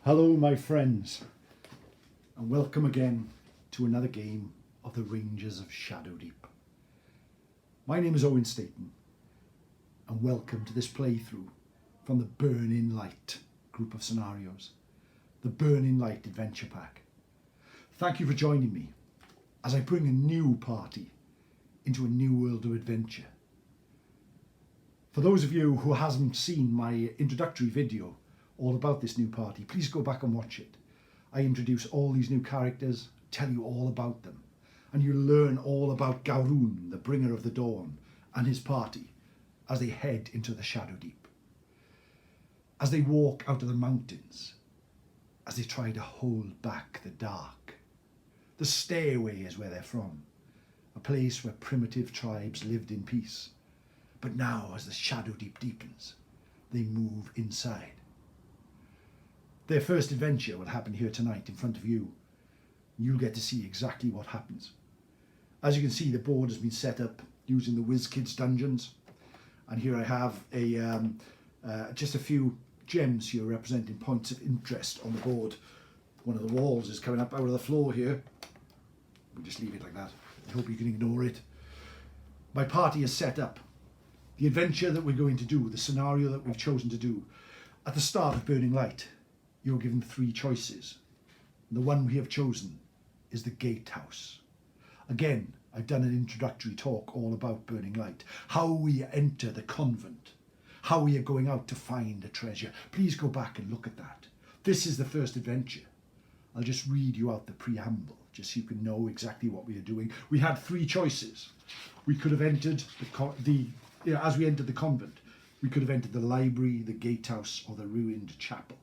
Hello my friends, and welcome again to another game of the Rangers of Shadowdeep. My name is Owen Staton, and welcome to this playthrough from the Burning Light group of scenarios, the Burning Light Adventure Pack. Thank you for joining me as I bring a new party into a new world of adventure. For those of you who hasn't seen my introductory video all about this new party, please go back and watch it. I introduce all these new characters, tell you all about them, and you'll learn all about Garoon, the bringer of the dawn, and his party as they head into the Shadowdeep. As they walk out of the mountains, as they try to hold back the dark. The stairway is where they're from, a place where primitive tribes lived in peace. But now, as the Shadowdeep deepens, they move inside. Their first adventure will happen here tonight in front of you. You'll get to see exactly what happens. As you can see, the board has been set up using the WizKids dungeons. And here I have just a few gems here representing points of interest on the board. One of the walls is coming up out of the floor here. We'll just leave it like that. I hope you can ignore it. My party is set up. The adventure that we're going to do, the scenario that we've chosen to do, at the start of Burning Light, you're given three choices. The one we have chosen is the Gatehouse. Again, I've done an introductory talk all about Burning Light, how we enter the convent, how we are going out to find a treasure. Please go back and look at that. This is the first adventure. I'll just read you out the preamble, just so you can know exactly what we are doing. We had three choices. We could have entered as we entered the convent, we could have entered the library, the gatehouse, or the ruined chapel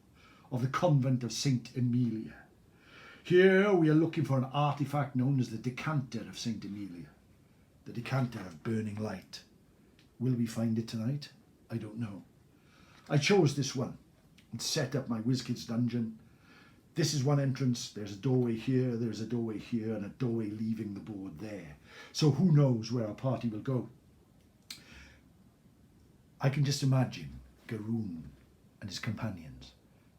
of the convent of Saint Emilia. Here we are looking for an artifact known as the decanter of Saint Emilia, the decanter of Burning Light. Will we find it tonight? I don't know. I chose this one and set up my WizKids dungeon. This is one entrance. There's a doorway here, there's a doorway here, and a doorway leaving the board there. So who knows where our party will go? I can just imagine Garoon and his companions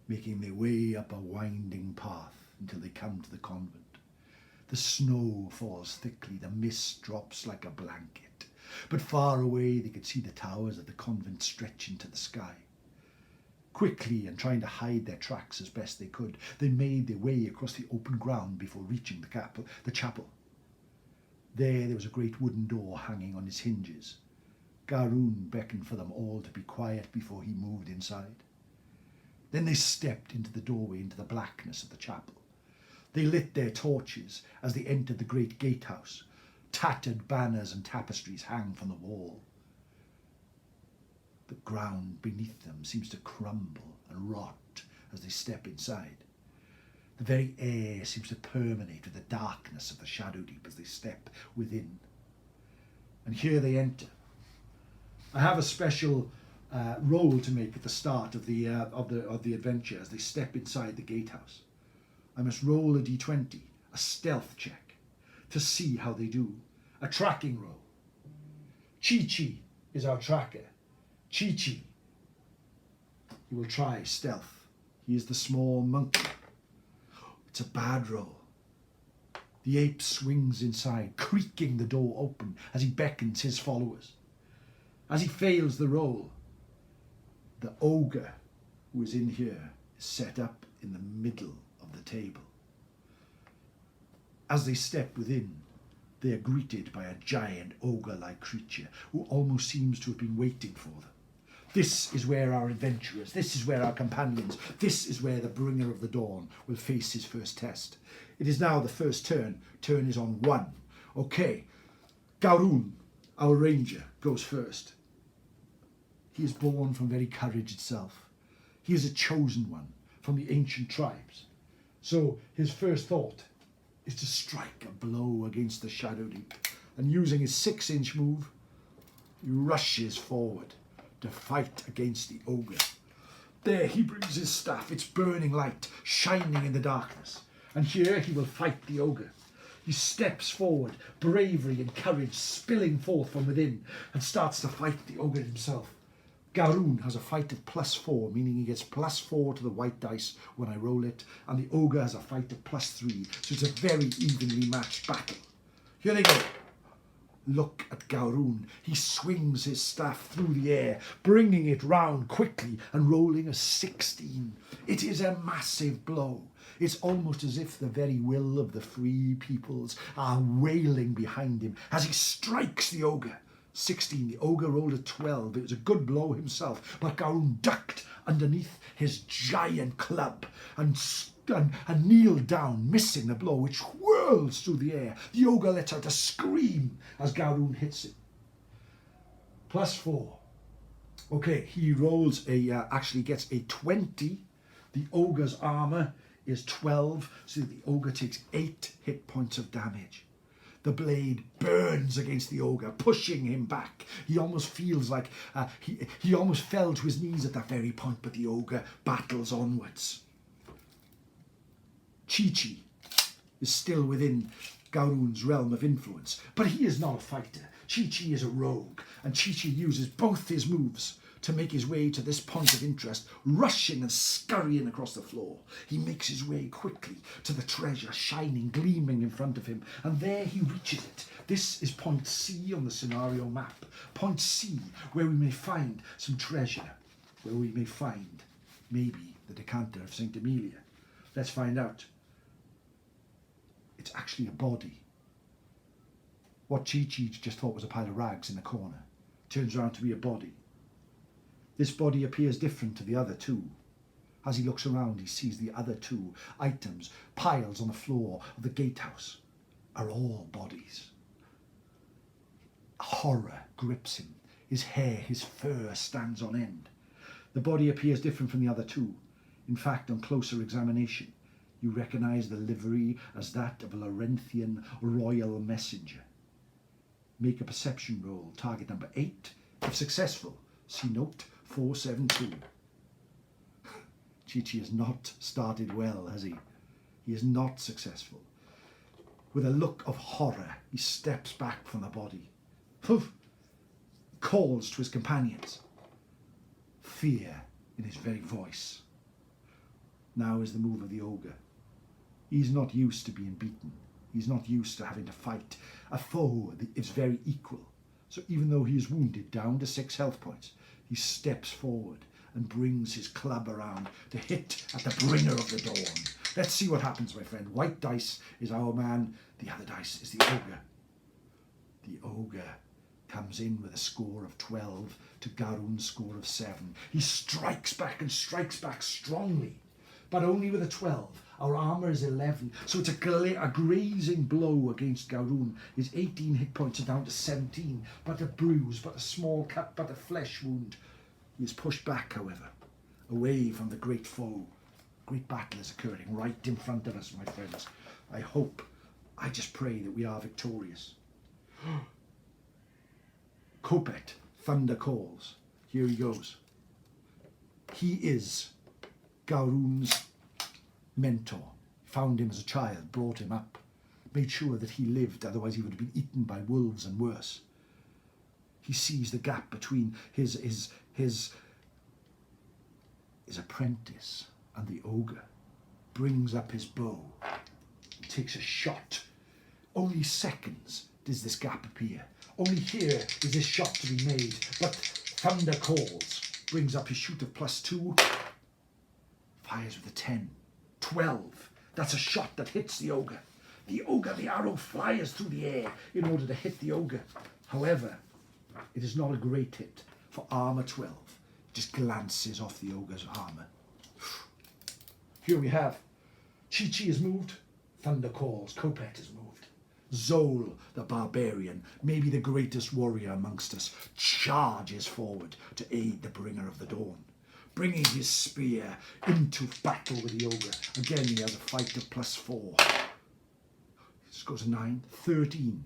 making their way up a winding path until they come to the convent. The snow falls thickly, the mist drops like a blanket, but far away they could see the towers of the convent stretch into the sky. Quickly, and trying to hide their tracks as best they could, they made their way across the open ground before reaching the chapel. There was a great wooden door hanging on its hinges. Garoon beckoned for them all to be quiet before he moved inside. Then they stepped into the doorway, into the blackness of the chapel. They lit their torches as they entered the great gatehouse. Tattered banners and tapestries hang from the wall. The ground beneath them seems to crumble and rot as they step inside. The very air seems to permeate with the darkness of the Shadowdeep as they step within. And here they enter. I have a special roll to make at the start of the adventure as they step inside the gatehouse. I must roll a d20, a stealth check, to see how they do. A tracking roll. Chi-Chi is our tracker. Chi-Chi. He will try stealth. He is the small monkey. It's a bad roll. The ape swings inside, creaking the door open as he beckons his followers. As he fails the roll, the ogre who is in here is set up in the middle of the table. As they step within, they are greeted by a giant ogre-like creature who almost seems to have been waiting for them. This is where our adventurers, this is where our companions, this is where the bringer of the dawn will face his first test. It is now the first turn. Turn is on 1. Okay, Garoon, our ranger, goes first. He is born from very courage itself. He is a chosen one from the ancient tribes. So his first thought is to strike a blow against the Shadowdeep. And using his 6-inch move, he rushes forward to fight against the ogre. There he brings his staff, its burning light, shining in the darkness. And here he will fight the ogre. He steps forward, bravery and courage spilling forth from within, and starts to fight the ogre himself. Garoon has a fight of +4, meaning he gets +4 to the white dice when I roll it, and the ogre has a fight of +3, so it's a very evenly matched battle. Here they go. Look at Garoon. He swings his staff through the air, bringing it round quickly and rolling a 16. It is a massive blow. It's almost as if the very will of the free peoples are wailing behind him as he strikes the ogre. 16. The ogre rolled a 12. It was a good blow himself, but Garoon ducked underneath his giant club and kneeled down, missing the blow, which whirls through the air. The ogre lets out a scream as Garoon hits him. +4. Okay, he rolls actually gets a 20. The ogre's armor is 12, so the ogre takes 8 hit points of damage. The blade burns against the ogre, pushing him back. He almost feels like he almost fell to his knees at that very point, but the ogre battles onwards. Chi-Chi is still within Garoon's realm of influence, but he is not a fighter. Chi-Chi is a rogue, and Chi-Chi uses both his moves to make his way to this point of interest, rushing and scurrying across the floor. He makes his way quickly to the treasure, shining, gleaming in front of him, and there he reaches it. This is point C on the scenario map. Point C, where we may find some treasure, where we may find maybe the decanter of St. Amelia. Let's find out. It's actually a body. What Chi-Chi just thought was a pile of rags in the corner turns around to be a body. This body appears different to the other two. As he looks around, he sees the other two items, piles on the floor of the gatehouse, are all bodies. Horror grips him. His hair, his fur stands on end. The body appears different from the other two. In fact, on closer examination, you recognise the livery as that of a Laurentian royal messenger. Make a perception roll, target number 8. If successful, see note 472. Chi-Chi has not started well, has he? He is not successful. With a look of horror, he steps back from the body. Calls to his companions. Fear in his very voice. Now is the move of the ogre. He's not used to being beaten. He's not used to having to fight a foe that is very equal. So even though he is wounded down to 6 health points, he steps forward and brings his club around to hit at the bringer of the dawn. Let's see what happens, my friend. White dice is our man. The other dice is the ogre. The ogre comes in with a score of 12 to Garoon's score of 7. He strikes back and strikes back strongly, but only with a 12. Our armour is 11, so it's a grazing blow against Garoon. His 18 hit points are down to 17, but a bruise, but a small cut, but a flesh wound. He is pushed back, however, away from the great foe. Great battle is occurring right in front of us, my friends. I just pray that we are victorious. Kopet, thunder calls. Here he goes. He is Garoon's mentor. Found him as a child, brought him up, made sure that he lived, otherwise he would have been eaten by wolves and worse. He sees the gap between his apprentice and the ogre, brings up his bow, takes a shot. Only seconds does this gap appear. Only here is this shot to be made, but thunder calls, brings up his shoot of +2, fires with a 10. 12. That's a shot that hits the ogre. The arrow flies through the air in order to hit the ogre. However, it is not a great hit for armour 12. It just glances off the ogre's armour. Here we have Chi-Chi has moved. Thunder calls. Kopet has moved. Zol, the barbarian, maybe the greatest warrior amongst us, charges forward to aid the bringer of the dawn, bringing his spear into battle with the ogre. Again, he has a fight of +4. This goes to 9, 13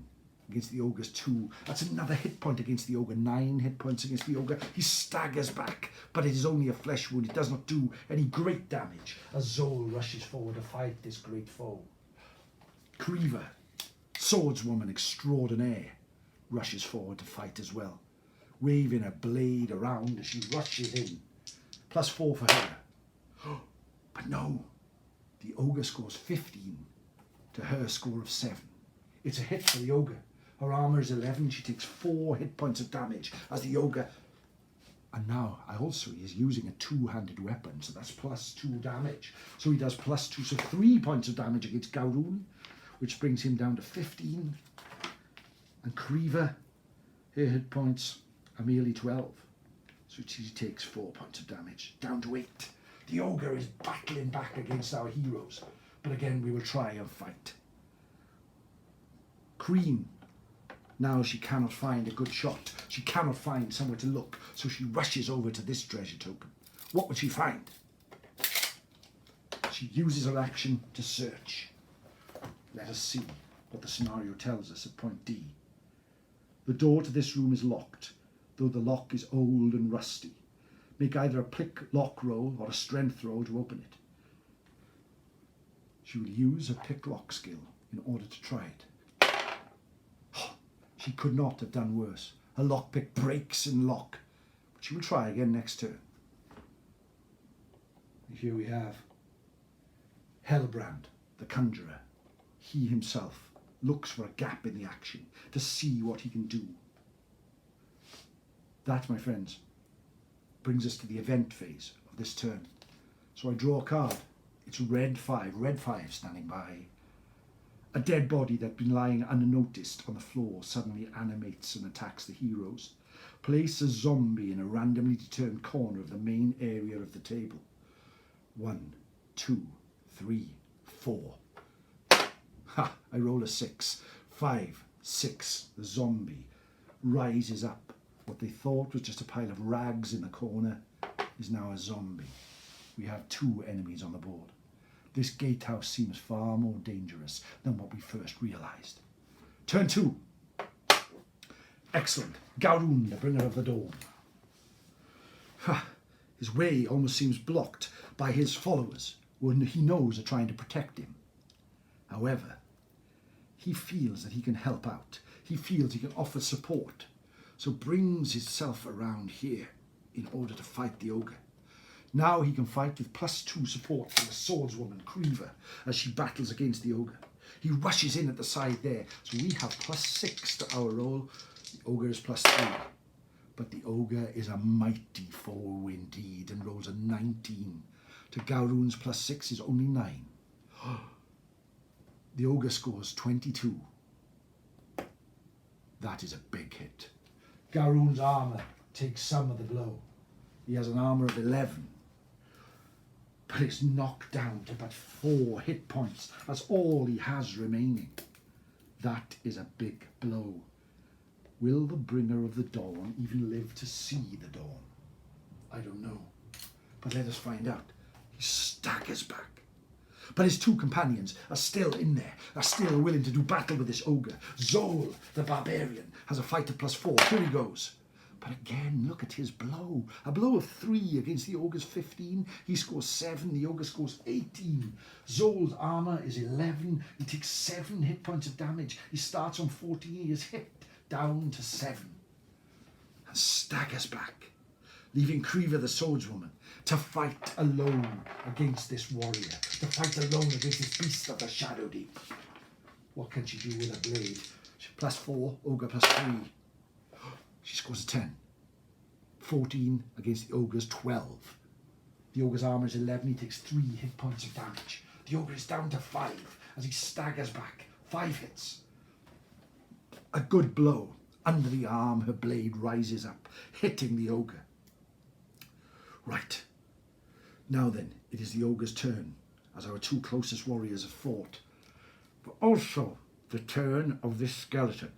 against the ogre's 2. That's another hit point against the ogre. 9 hit points against the ogre. He staggers back, but it is only a flesh wound. It does not do any great damage as Zol rushes forward to fight this great foe. Creever, swordswoman extraordinaire, rushes forward to fight as well. waving her blade around as she rushes in. +4 for her. But no, the ogre scores 15 to her score of 7. It's a hit for the ogre. Her armour is 11. She takes 4 hit points of damage as the ogre... And now, he is using a two-handed weapon, so that's +2 damage. So he does +2, so 3 points of damage against Gowroon, which brings him down to 15. And Creever, her hit points are merely 12. So she takes 4 points of damage, down to 8. The ogre is battling back against our heroes, but again we will try and fight. Cream. Now she cannot find a good shot. She cannot find somewhere to look, so she rushes over to this treasure token. What will she find? She uses her action to search. Let us see what the scenario tells us at point D. The door to this room is locked, though the lock is old and rusty. Make either a pick lock roll or a strength roll to open it. She will use her pick lock skill in order to try it. She could not have done worse. Her lockpick breaks in lock, but she will try again next turn. And here we have Hellbrand, the conjurer. He himself looks for a gap in the action to see what he can do. That, my friends, brings us to the event phase of this turn. So I draw a card. It's red 5 standing by. A dead body that had been lying unnoticed on the floor suddenly animates and attacks the heroes. Place a zombie in a randomly determined corner of the main area of the table. 1, 2, 3, 4. Ha! I roll a 6. 5, 6. The zombie rises up. What they thought was just a pile of rags in the corner is now a zombie. We have 2 enemies on the board. This gatehouse seems far more dangerous than what we first realised. Turn 2. Excellent. Gowroon, the bringer of the dawn. His way almost seems blocked by his followers, who he knows are trying to protect him. However, he feels that he can help out. He feels he can offer support, so brings himself around here in order to fight the ogre. Now he can fight with +2 support from the swordswoman, Creever, as she battles against the ogre. He rushes in at the side there, so we have +6 to our roll. The ogre is +3. But the ogre is a mighty foe indeed and rolls a 19. To Gowroon's +6 is only 9. The ogre scores 22. That is a big hit. Gowroon's armour takes some of the blow. He has an armour of 11. But it's knocked down to but 4 hit points. That's all he has remaining. That is a big blow. Will the bringer of the dawn even live to see the dawn? I don't know. But let us find out. He staggers back. But his 2 companions are still in there, are still willing to do battle with this ogre. Zol, the barbarian, has a fight to +4. Here he goes. But again, look at his blow. A blow of 3 against the ogre's 15. He scores 7. The ogre scores 18. Zol's armour is 11. He takes 7 hit points of damage. He starts on 14. He is hit down to 7. And staggers back, leaving Creever the swordswoman to fight alone against this warrior. To fight alone against this beast of the Shadowdeep. What can she do with a blade? +4, ogre +3. She scores a 10. 14 against the ogre's 12. The ogre's armour is 11. He takes 3 hit points of damage. The ogre is down to 5 as he staggers back. 5 hits. A good blow. Under the arm, her blade rises up, hitting the ogre. Right. Now then, it is the ogre's turn, as our 2 closest warriors have fought. But also the turn of this skeleton,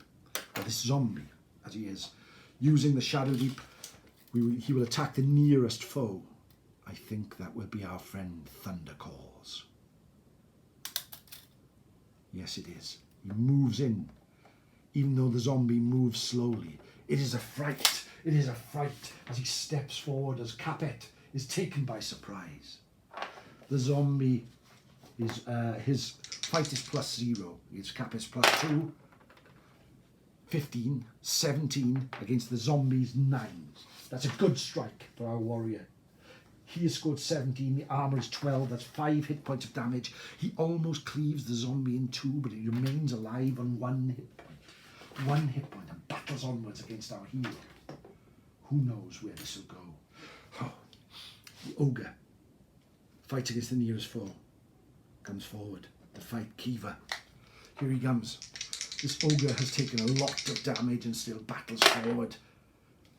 or this zombie, as he is. Using the Shadowdeep, he will attack the nearest foe. I think that will be our friend Thundercalls. Yes, it is. He moves in, even though the zombie moves slowly. It is a fright. It is a fright as he steps forward as Capet is taken by surprise. The zombie is, his fight is +0. His Capet's +2. 15, 17 against the zombies 9. That's a good strike for our warrior. He has scored 17, the armour is 12, that's 5 hit points of damage. He almost cleaves the zombie in 2, but he remains alive on 1 hit point. 1 hit point and battles onwards against our hero. Who knows where this will go? Oh, the ogre fights against the nearest foe. Comes forward to fight Kiva. Here he comes. This ogre has taken a lot of damage and still battles forward.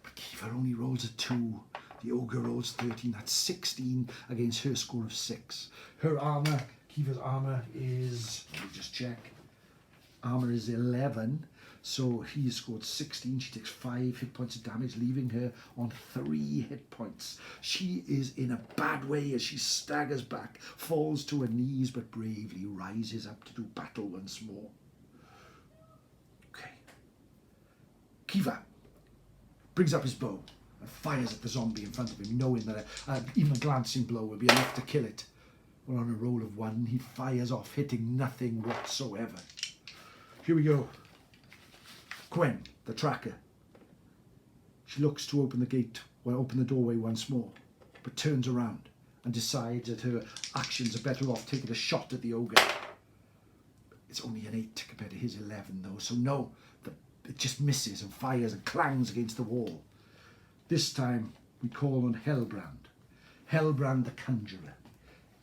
But Kiva only rolls a 2. The ogre rolls 13. That's 16 against her score of 6. Her armour, Kiva's armour is, let me just check. Armour is 11. So he scored 16. She takes 5 hit points of damage, leaving her on 3 hit points. She is in a bad way as she staggers back, falls to her knees, but bravely rises up to do battle once more. Okay. Kiva brings up his bow and fires at the zombie in front of him, knowing that even a glancing blow will be enough to kill it. Well, on a roll of 1, he fires off, hitting nothing whatsoever. Here we go. Gwen, the tracker. She looks to open the doorway once more, but turns around and decides that her actions are better off taking a shot at the ogre. It's only an 8 compared to his 11 though, so no, it just misses and fires and clangs against the wall. This time we call on Hellbrand. Hellbrand the Conjurer.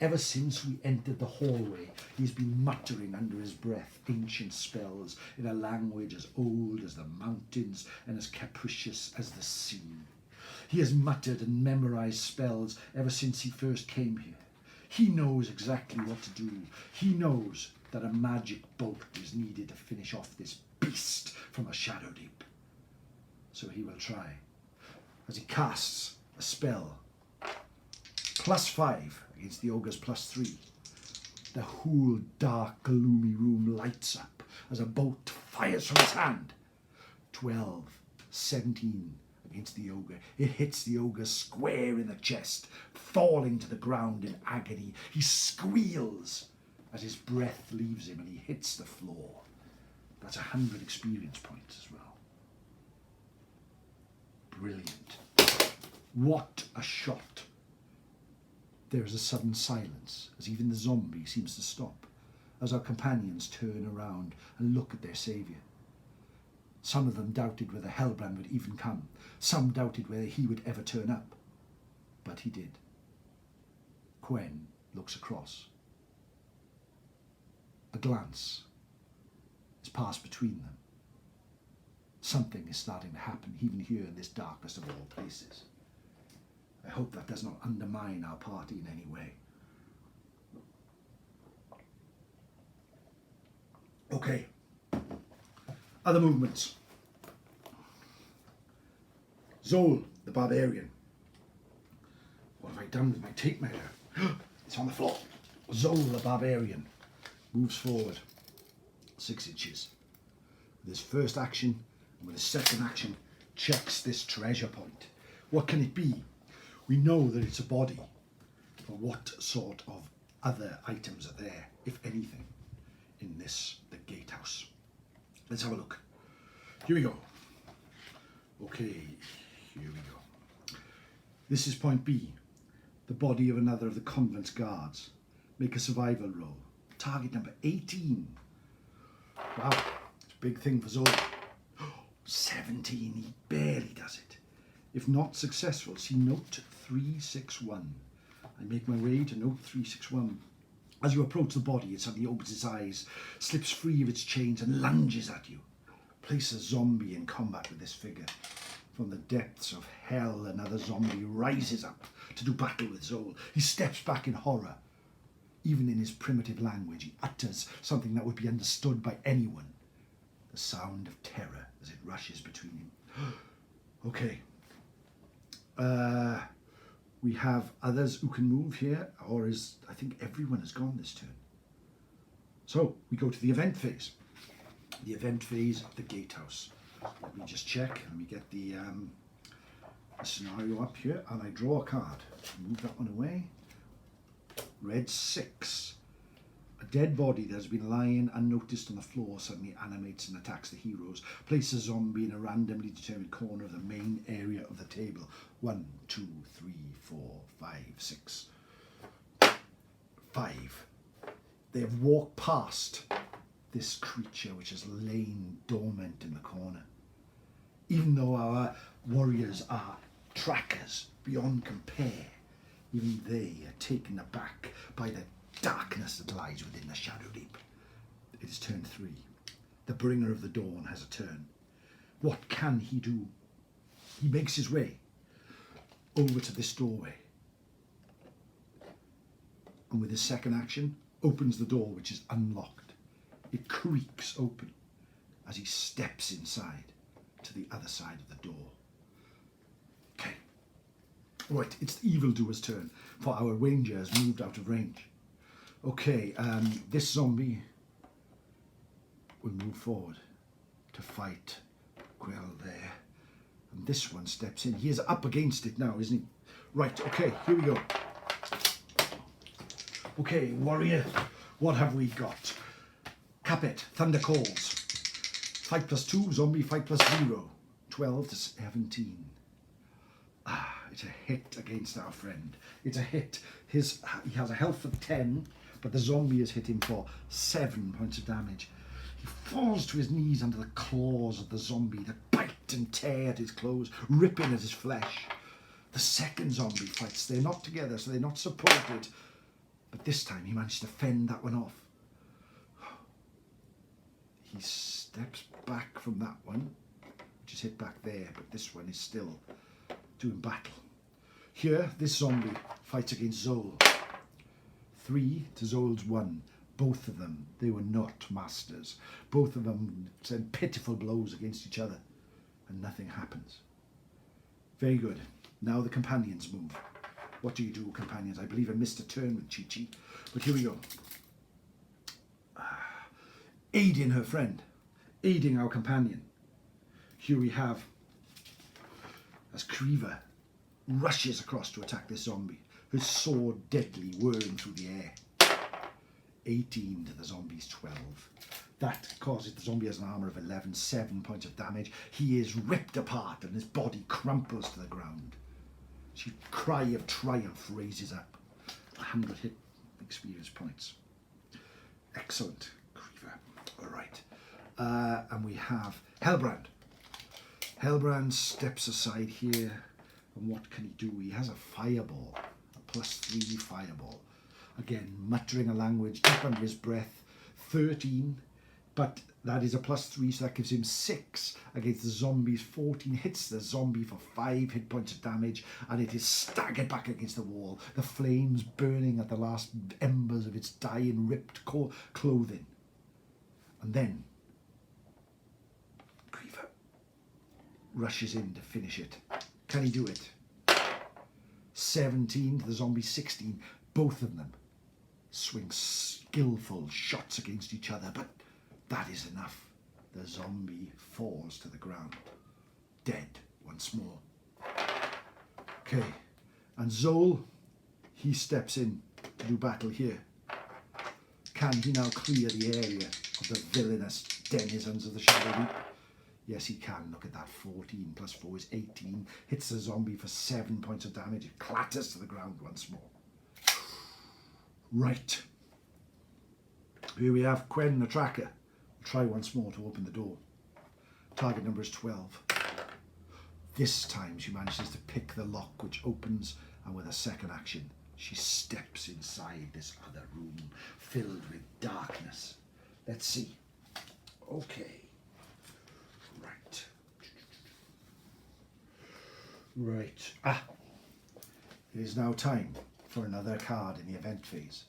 Ever since we entered the hallway, he's been muttering under his breath ancient spells in a language as old as the mountains and as capricious as the sea. He has muttered and memorized spells ever since he first came here. He knows exactly what to do. He knows that a magic bolt is needed to finish off this beast from a Shadowdeep. So he will try. As he casts a spell, +5 against the ogre's +3. The whole dark, gloomy room lights up as a bolt fires from his hand. 12, 17 against the ogre. It hits the ogre square in the chest, falling to the ground in agony. He squeals as his breath leaves him and he hits the floor. That's 100 experience points as well. Brilliant. What a shot. There is a sudden silence as even the zombie seems to stop, as our companions turn around and look at their saviour. Some of them doubted whether Hellbrand would even come. Some doubted whether he would ever turn up. But he did. Gwen looks across. A glance is passed between them. Something is starting to happen even here in this darkest of all places. I hope that does not undermine our party in any way. Okay. Other movements. Zol, the barbarian. What have I done with my tape measure? It's on the floor. Zol, the barbarian, moves forward 6 inches. With his first action and with his second action, checks this treasure point. What can it be? We know that it's a body, but what sort of other items are there, if anything, in the Gatehouse? Let's have a look. Here we go. Okay, here we go. This is point B, the body of another of the convent's guards. Make a survival roll. Target number 18. Wow, it's a big thing for Zol. 17, he barely does it. If not successful, see note 361. I make my way to note 361. As you approach the body, it suddenly opens its eyes, slips free of its chains and lunges at you. Place a zombie in combat with this figure. From the depths of hell, another zombie rises up to do battle with Zol. He steps back in horror. Even in his primitive language, he utters something that would be understood by anyone. The sound of terror as it rushes between him. Okay. We have others who can move here, or I think everyone has gone this turn. So we go to the event phase. The event phase of the Gatehouse. Let me just check. Let me get the scenario up here, and I draw a card. Move that one away. Red 6. A dead body that has been lying unnoticed on the floor suddenly animates and attacks the heroes. Place a zombie in a randomly determined corner of the main area of the table. 1, 2, 3, 4, 5, 6. 5. They have walked past this creature which has lain dormant in the corner. Even though our warriors are trackers beyond compare, even they are taken aback by the darkness that lies within the Shadowdeep. It is turn 3. The bringer of the dawn has a turn. What can he do? He makes his way over to this doorway, and with his second action opens the door, which is unlocked. It creaks open as he steps inside to the other side of the door. Okay. Right, it's the evildoer's turn, for our ranger has moved out of range. Okay, this zombie will move forward to fight Gwell there. And this one steps in. He is up against it now, isn't he? Right, okay, here we go. Okay, warrior, what have we got? Capet, Thunder Calls. Fight +2, zombie, fight +0. 12 to 17. It's a hit against our friend. It's a hit. He has a health of 10, but the zombie has hit him for 7 points of damage. He falls to his knees under the claws of the zombie that bite and tear at his clothes, ripping at his flesh. The second zombie fights. They're not together, so they're not supported. But this time he managed to fend that one off. He steps back from that one, which is hit back there, but this one is still doing battle. Here, this zombie fights against Zol. 3 to Zol's 1. Both of them, they were not masters. Both of them sent pitiful blows against each other, and nothing happens. Very good. Now the companions move. What do you do, companions? I believe I missed a turn with Chi-Chi, but here we go. Aiding her friend, aiding our companion. Here we have, as Creever rushes across to attack this zombie, his sword deadly whirring through the air. 18 to the zombie's 12. That causes the zombie has an armour of 11, 7 points of damage. He is ripped apart and his body crumples to the ground. She cry of triumph raises up. 100 hit experience points. Excellent, Creever. All right. And we have Hellbrand. Hellbrand steps aside here. And what can he do? He has a fireball, a +3 fireball. Again, muttering a language deep under his breath. 13, but that is a +3, so that gives him 6 against the zombie's 14. Hits the zombie for 5 hit points of damage, and it is staggered back against the wall. The flames burning at the last embers of its dying, ripped clothing. And then Creever rushes in to finish it. Can he do it? 17 to the zombie 16. Both of them swing skillful shots against each other, but that is enough. The zombie falls to the ground, dead once more. Okay, and Zol, he steps in to do battle here. Can he now clear the area of the villainous denizens of the Shadowdeep? Yes, he can. Look at that. 14 + 4 is 18. Hits the zombie for 7 points of damage. It clatters to the ground once more. Right. Here we have Quen the tracker. We'll try once more to open the door. Target number is 12. This time she manages to pick the lock, which opens, and with a second action, she steps inside this other room filled with darkness. Let's see. Okay. Right. It is now time for another card in the event phase.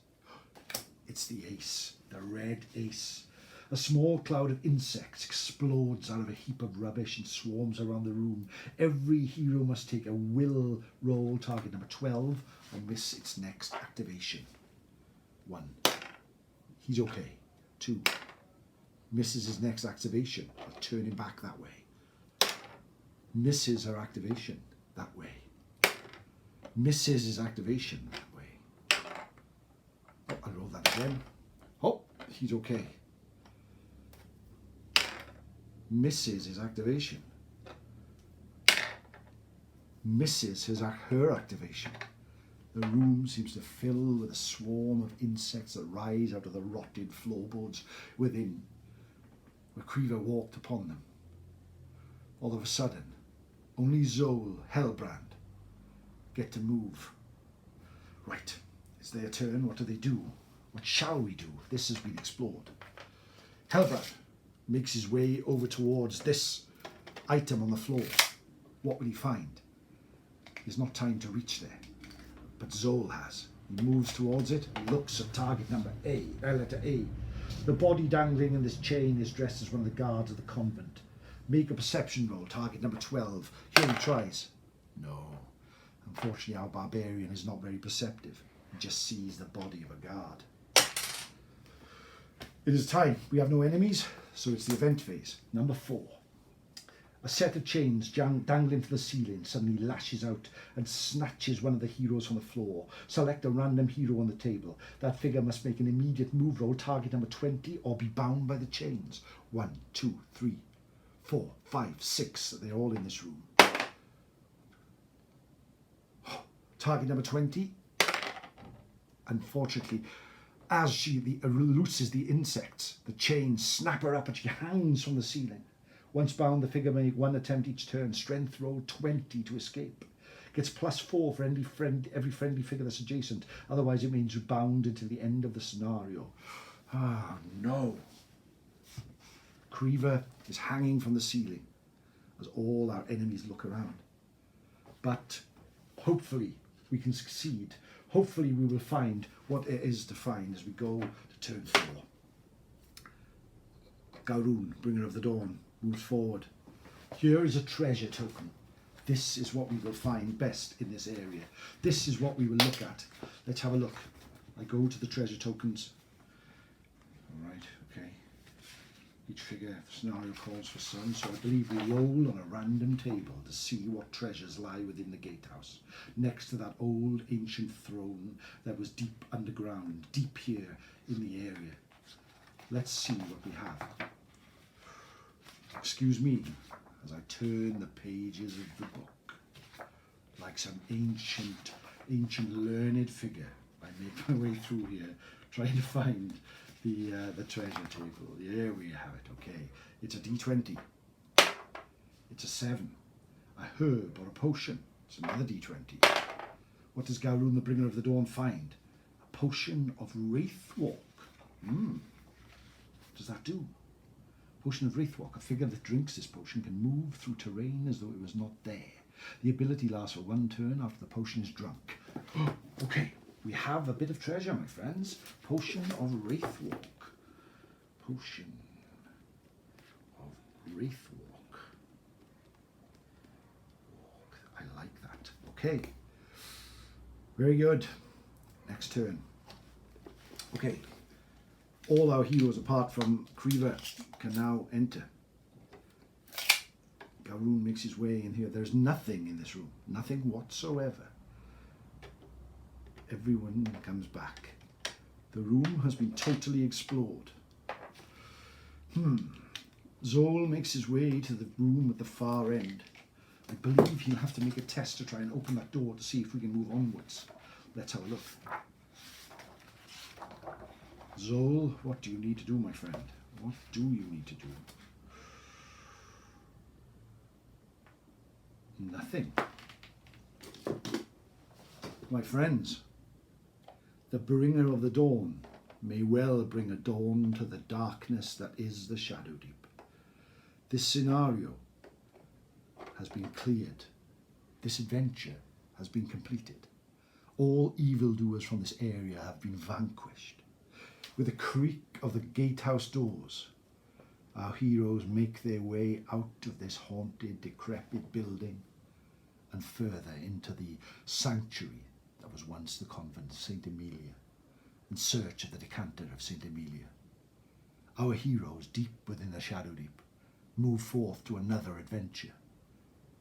It's the ace, the red ace. A small cloud of insects explodes out of a heap of rubbish and swarms around the room. Every hero must take a will roll, target number 12, or miss its next activation. 1. He's okay. 2. Misses his next activation. I'll turn him back that way. Misses her activation that way. Misses his activation that way. Oh, I'll roll that again. Oh, he's okay. Misses his activation. Misses her activation. The room seems to fill with a swarm of insects that rise out of the rotted floorboards within. Creever walked upon them. All of a sudden, only Zol, Hellbrand, get to move. Right, it's their turn. What do they do? What shall we do? This has been explored. Hellbrand makes his way over towards this item on the floor. What will he find? There's not time to reach there, but Zol has. He moves towards it, looks at target number letter A. The body dangling in this chain is dressed as one of the guards of the convent. Make a perception roll, target number 12. Here he tries. No. Unfortunately, our barbarian is not very perceptive. He just sees the body of a guard. It is time. We have no enemies, so it's the event phase. Number 4. A set of chains dangling from the ceiling suddenly lashes out and snatches one of the heroes from the floor. Select a random hero on the table. That figure must make an immediate move roll, target number 20, or be bound by the chains. 1, 2, 3, 4, 5, 6. They're all in this room. Target number 20. Unfortunately, as she looses the insects, the chains snap her up and she hangs from the ceiling. Once bound, the figure may make one attempt each turn. Strength roll 20 to escape. Gets +4 for every friendly figure that's adjacent. Otherwise, it means you're bound until the end of the scenario. Ah, no. Creever is hanging from the ceiling as all our enemies look around. But hopefully we can succeed. Hopefully we will find what it is to find as we go to turn 4. Garoon, bringer of the dawn, moves forward. Here is a treasure token. This is what we will find best in this area. This is what we will look at. Let's have a look. I go to the treasure tokens. All right, okay. Each figure, the scenario calls for some, so I believe we roll on a random table to see what treasures lie within the gatehouse, next to that old ancient throne that was deep underground, deep here in the area. Let's see what we have. Excuse me as I turn the pages of the book. Like some ancient learned figure, I make my way through here, trying to find the treasure table. Here we have it, okay. It's a D20. It's a 7. A herb or a potion. It's another D20. What does Garoon, the bringer of the dawn, find? A potion of Wraithwalk. What does that do? Potion of Wraithwalk. A figure that drinks this potion can move through terrain as though it was not there. The ability lasts for 1 turn after the potion is drunk. Okay, we have a bit of treasure, my friends. Potion of Wraithwalk. Potion of Wraithwalk. I like that. Okay. Very good. Next turn. Okay. All our heroes, apart from Creever, can now enter. Garoon makes his way in here. There's nothing in this room. Nothing whatsoever. Everyone comes back. The room has been totally explored. Zol makes his way to the room at the far end. I believe he'll have to make a test to try and open that door to see if we can move onwards. Let's have a look. Zol, what do you need to do, my friend? What do you need to do? Nothing. My friends, the bringer of the dawn may well bring a dawn to the darkness that is the Shadowdeep. This scenario has been cleared. This adventure has been completed. All evildoers from this area have been vanquished. With a creak of the gatehouse doors, our heroes make their way out of this haunted, decrepit building and further into the sanctuary that was once the convent of St. Emilia, in search of the decanter of St. Emilia. Our heroes, deep within the Shadowdeep, move forth to another adventure.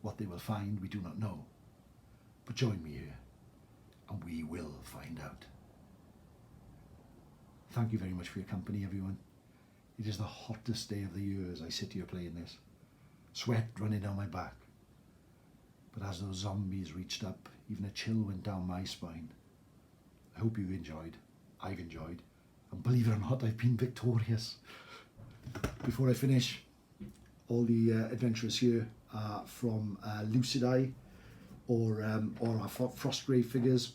What they will find, we do not know. But join me here, and we will find out. Thank you very much for your company, everyone. It is the hottest day of the year as I sit here playing this. Sweat running down my back. But as those zombies reached up, even a chill went down my spine. I hope you enjoyed. I've enjoyed. And believe it or not, I've been victorious. Before I finish, all the adventurers here are from Lucid Eye or our Frostgrave figures.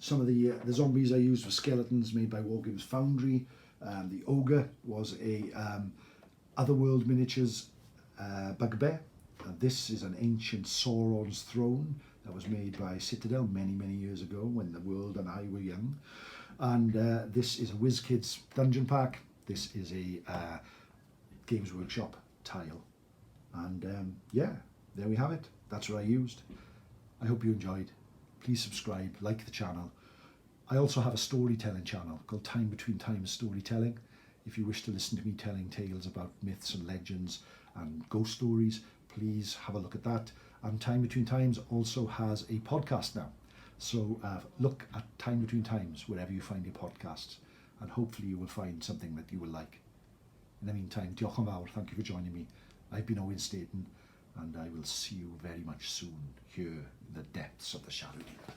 Some of the zombies I used were skeletons made by Wargames Foundry. The ogre was a Otherworld Miniatures bugbear. This is an ancient Sauron's throne that was made by Citadel many years ago when the world and I were young. And this is a WizKids dungeon pack. This is a Games Workshop tile. And yeah, there we have it. That's what I used. I hope you enjoyed. Please subscribe, like the channel. I also have a storytelling channel called Time Between Times Storytelling. If you wish to listen to me telling tales about myths and legends and ghost stories, please have a look at that. And Time Between Times also has a podcast now. So look at Time Between Times wherever you find your podcasts, and hopefully you will find something that you will like. In the meantime, diolch yn fawr, thank you for joining me. I've been Owen Staton, and I will see you very much soon here in the depths of the Shadowdeep.